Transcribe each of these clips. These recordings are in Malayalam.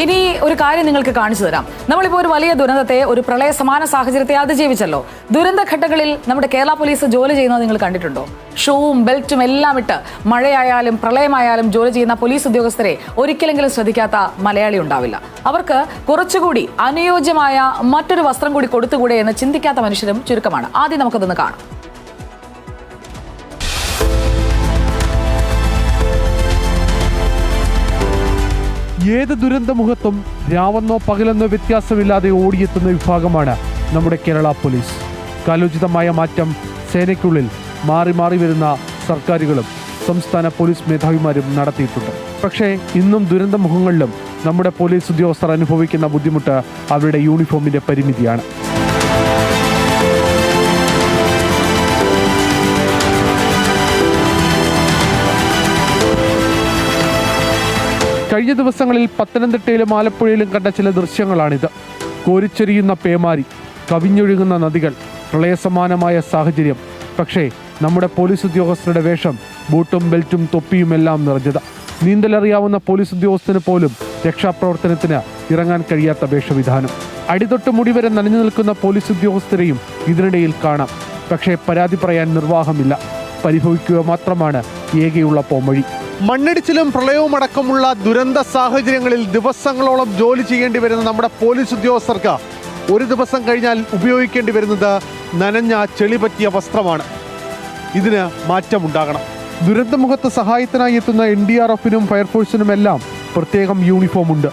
ഇനി ഒരു കാര്യം നിങ്ങൾക്ക് കാണിച്ചു തരാം. നമ്മളിപ്പോൾ ഒരു വലിയ ദുരന്തത്തെ, ഒരു പ്രളയ സമാന സാഹചര്യത്തെ അതിജീവിച്ചല്ലോ. ദുരന്തഘട്ടങ്ങളിൽ നമ്മുടെ കേരള പോലീസ് ജോലി ചെയ്യുന്നത് നിങ്ങൾ കണ്ടിട്ടുണ്ടോ? ഷൂവും ബെൽറ്റും എല്ലാം ഇട്ട് മഴയായാലും പ്രളയമായാലും ജോലി ചെയ്യുന്ന പോലീസ് ഉദ്യോഗസ്ഥരെ ഒരിക്കലെങ്കിലും ശ്രദ്ധിക്കാത്ത മലയാളി ഉണ്ടാവില്ല. അവർക്ക് കുറച്ചുകൂടി അനുയോജ്യമായ മറ്റൊരു വസ്ത്രം കൂടി കൊടുത്തുകൂടെ എന്ന് ചിന്തിക്കാത്ത മനുഷ്യരും ചുരുക്കമാണ്. ആദ്യം നമുക്കതൊന്ന് കാണാം. ഏത് ദുരന്തമുഖത്തും രാവെന്നോ പകലെന്നോ വ്യത്യാസമില്ലാതെ ഓടിയെത്തുന്ന വിഭാഗമാണ് നമ്മുടെ കേരള പോലീസ്. കാലോചിതമായ മാറ്റം സേനയ്ക്കുള്ളിൽ മാറി മാറി വരുന്ന സർക്കാരുകളും സംസ്ഥാന പോലീസ് മേധാവിമാരും നടത്തിയിട്ടുണ്ട്. പക്ഷേ ഇന്നും ദുരന്തമുഖങ്ങളിലും നമ്മുടെ പോലീസ് ഉദ്യോഗസ്ഥർ അനുഭവിക്കുന്ന ബുദ്ധിമുട്ട് അവരുടെ യൂണിഫോമിന്റെ പരിമിതിയാണ്. കഴിഞ്ഞ ദിവസങ്ങളിൽ പത്തനംതിട്ടയിലും ആലപ്പുഴയിലും കണ്ട ചില ദൃശ്യങ്ങളാണിത്. കോരിച്ചൊരിയുന്ന പേമാരി, കവിഞ്ഞൊഴുകുന്ന നദികൾ, പ്രളയസമാനമായ സാഹചര്യം. പക്ഷേ നമ്മുടെ പോലീസ് ഉദ്യോഗസ്ഥരുടെ വേഷം ബൂട്ടും ബെൽറ്റും തൊപ്പിയുമെല്ലാം നിറഞ്ഞത്. നീന്തലറിയാവുന്ന പോലീസ് ഉദ്യോഗസ്ഥന് പോലും രക്ഷാപ്രവർത്തനത്തിന് ഇറങ്ങാൻ കഴിയാത്ത വേഷവിധാനം. അടിതൊട്ട് മുടിവരെ നനഞ്ഞു നിൽക്കുന്ന പോലീസ് ഉദ്യോഗസ്ഥരെയും ഇതിനിടയിൽ കാണാം. പക്ഷേ പരാതി പറയാൻ നിർവാഹമില്ല. പരിഭവിക്കുക മാത്രമാണ് ഏകയുള്ള പോംവഴി. മണ്ണിടിച്ചിലും പ്രളയവും അടക്കമുള്ള ദുരന്ത സാഹചര്യങ്ങളിൽ ദിവസങ്ങളോളം ജോലി ചെയ്യേണ്ടി വരുന്ന നമ്മുടെ പോലീസ് ഉദ്യോഗസ്ഥർക്ക് ഒരു ദിവസം കഴിഞ്ഞാൽ ഉപയോഗിക്കേണ്ടി വരുന്നത് നനഞ്ഞ ചെളി പറ്റിയ വസ്ത്രമാണ്. ഇതിന് മാറ്റമുണ്ടാകണം. ദുരന്തമുഖത്ത് സഹായത്തിനായി എത്തുന്ന NDRFനും ഫയർഫോഴ്സിനുമെല്ലാം പ്രത്യേകം യൂണിഫോം ഉണ്ട്.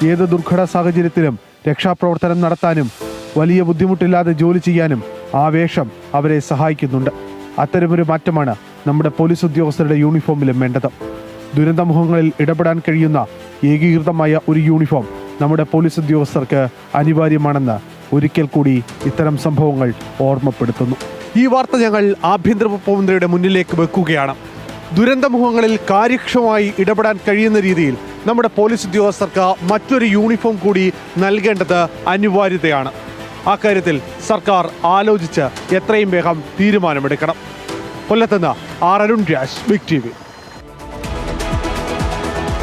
ഏത് ദുർഘട സാഹചര്യത്തിലും രക്ഷാപ്രവർത്തനം നടത്താനും വലിയ ബുദ്ധിമുട്ടില്ലാതെ ജോലി ചെയ്യാനും ആ വേഷം അവരെ സഹായിക്കുന്നുണ്ട്. അത്തരമൊരു മാറ്റമാണ് നമ്മുടെ പോലീസ് ഉദ്യോഗസ്ഥരുടെ യൂണിഫോമിലും വേണ്ടത്. ദുരന്തമുഖങ്ങളിൽ ഇടപെടാൻ കഴിയുന്ന ഏകീകൃതമായ ഒരു യൂണിഫോം നമ്മുടെ പോലീസ് ഉദ്യോഗസ്ഥർക്ക് അനിവാര്യമാണെന്ന് ഒരിക്കൽ കൂടി ഇത്തരം സംഭവങ്ങൾ ഓർമ്മപ്പെടുത്തുന്നു. ഈ വാർത്ത ഞങ്ങൾ ആഭ്യന്തര വകുപ്പ് മുന്നിലേക്ക് വെക്കുകയാണ്. ദുരന്തമുഖങ്ങളിൽ കാര്യക്ഷമമായി ഇടപെടാൻ കഴിയുന്ന രീതിയിൽ നമ്മുടെ പോലീസ് ഉദ്യോഗസ്ഥർക്ക് മറ്റൊരു യൂണിഫോം കൂടി നൽകേണ്ടത് അനിവാര്യതയാണ്. ആ കാര്യത്തിൽ സർക്കാർ ആലോചിച്ച് എത്രയും വേഗം തീരുമാനമെടുക്കണം. കൊല്ലത്തുനിന്ന് അരുൺ രാജ്, ബിഗ് TV.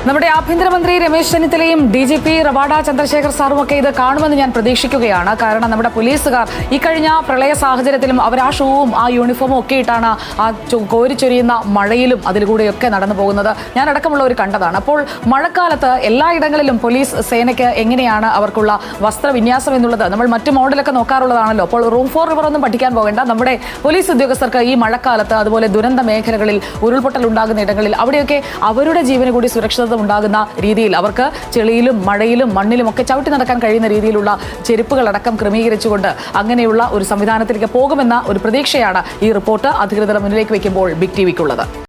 നമ്മുടെ ആഭ്യന്തരമന്ത്രി രമേശ് ചെന്നിത്തലയും DGP റവാഡ ചന്ദ്രശേഖർ സാറും ഒക്കെ ഇത് കാണുമെന്ന് ഞാൻ പ്രതീക്ഷിക്കുകയാണ്. കാരണം നമ്മുടെ പോലീസുകാർ ഈ കഴിഞ്ഞ പ്രളയ സാഹചര്യത്തിലും അവർ ആ ഷൂവും ആ യൂണിഫോമും ഒക്കെ ഇട്ടാണ് ആ കോരിച്ചൊരിയുന്ന മഴയിലും അതിലൂടെയൊക്കെ നടന്നു പോകുന്നത്. ഞാൻ അടക്കമുള്ളവർ കണ്ടതാണ്. അപ്പോൾ മഴക്കാലത്ത് എല്ലായിടങ്ങളിലും പോലീസ് സേനയ്ക്ക് എങ്ങനെയാണ് അവർക്കുള്ള വസ്ത്രവിന്യാസം എന്നുള്ളത് നമ്മൾ മറ്റു മോഡലൊക്കെ നോക്കാറുള്ളതാണല്ലോ. അപ്പോൾ റൂം ഫോർ റിവർ ഒന്നും പഠിക്കാൻ പോകേണ്ട. നമ്മുടെ പോലീസ് ഉദ്യോഗസ്ഥർക്ക് ഈ മഴക്കാലത്ത് അതുപോലെ ദുരന്ത മേഖലകളിൽ ഉരുൾപൊട്ടൽ ഉണ്ടാകുന്ന ഇടങ്ങളിൽ അവിടെയൊക്കെ അവരുടെ ജീവന് കൂടി സുരക്ഷിത ഉണ്ടാകുന്ന രീതിയിൽ അവർക്ക് ചെളിയിലും മഴയിലും മണ്ണിലും ഒക്കെ ചവിട്ടി നടക്കാൻ കഴിയുന്ന രീതിയിലുള്ള ചെരുപ്പുകളടക്കം ക്രമീകരിച്ചുകൊണ്ട് അങ്ങനെയുള്ള ഒരു സംവിധാനത്തിലേക്ക് പോകുമെന്ന ഒരു പ്രതീക്ഷയാണ് ഈ റിപ്പോർട്ട് അധികൃതർ മുന്നിലേക്ക് വയ്ക്കുമ്പോൾ ബിഗ് TVക്കുള്ളത്.